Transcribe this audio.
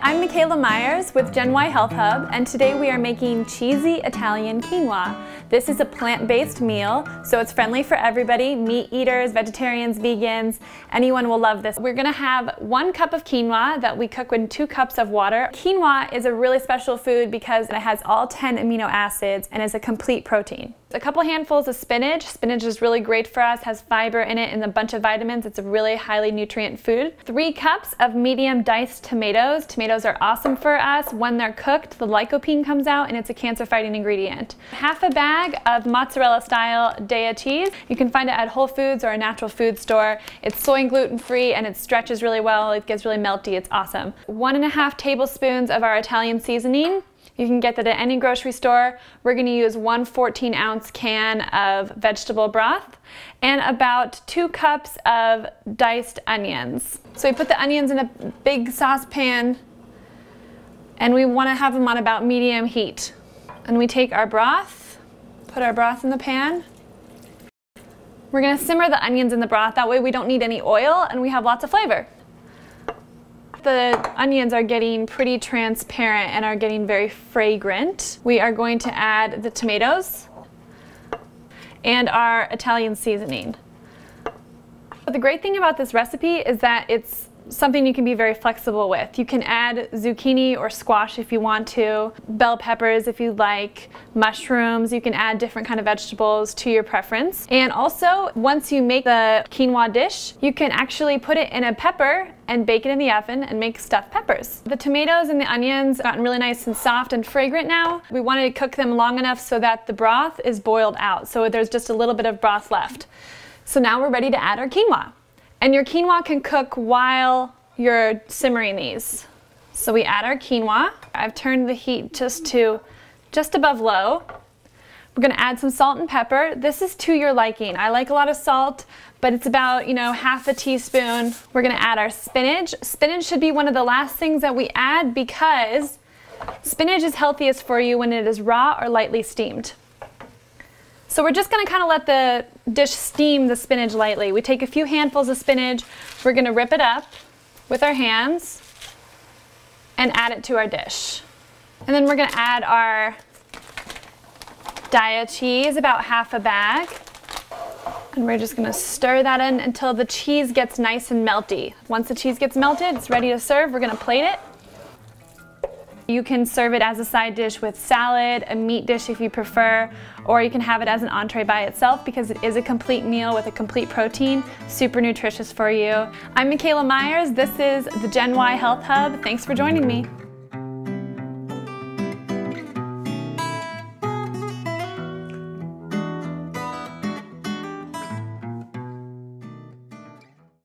Hi, I'm Michaela Meyers with Gen Y Health Hub, and today we are making cheesy Italian quinoa. This is a plant-based meal, so it's friendly for everybody, meat eaters, vegetarians, vegans, anyone will love this. We're gonna have 1 cup of quinoa that we cook in 2 cups of water. Quinoa is a really special food because it has all 10 amino acids and is a complete protein. A couple handfuls of spinach. Spinach is really great for us, has fiber in it and a bunch of vitamins. It's a really highly nutrient food. 3 cups of medium diced tomatoes. Tomatoes are awesome for us. When they're cooked, the lycopene comes out and it's a cancer-fighting ingredient. Half a bag of mozzarella-style Daiya cheese. You can find it at Whole Foods or a natural food store. It's soy and gluten-free and it stretches really well. It gets really melty. It's awesome. 1.5 tablespoons of our Italian seasoning. You can get that at any grocery store. We're going to use 1 14-ounce can of vegetable broth and about 2 cups of diced onions. So we put the onions in a big saucepan and we want to have them on about medium heat. And we take our broth, put our broth in the pan. We're going to simmer the onions in the broth. That way we don't need any oil and we have lots of flavor. The onions are getting pretty transparent and are getting very fragrant. We are going to add the tomatoes and our Italian seasoning. But the great thing about this recipe is that it's something you can be very flexible with. You can add zucchini or squash if you want to, bell peppers if you like, mushrooms. You can add different kind of vegetables to your preference. And also, once you make the quinoa dish, you can actually put it in a pepper and bake it in the oven and make stuffed peppers. The tomatoes and the onions have gotten really nice and soft and fragrant now. We wanted to cook them long enough so that the broth is boiled out, so there's just a little bit of broth left. So now we're ready to add our quinoa. And your quinoa can cook while you're simmering these. So we add our quinoa. I've turned the heat just above low. We're gonna add some salt and pepper. This is to your liking. I like a lot of salt, but it's about, half a teaspoon. We're gonna add our spinach. Spinach should be one of the last things that we add because spinach is healthiest for you when it is raw or lightly steamed. So we're just going to kind of let the dish steam the spinach lightly. We take a few handfuls of spinach, we're going to rip it up with our hands and add it to our dish. And then we're going to add our Daiya cheese, about half a bag. And we're just going to stir that in until the cheese gets nice and melty. Once the cheese gets melted, it's ready to serve. We're going to plate it. You can serve it as a side dish with salad, a meat dish if you prefer, or you can have it as an entree by itself because it is a complete meal with a complete protein, super nutritious for you. I'm Michaela Meyers. This is the Gen Y Health Hub. Thanks for joining me.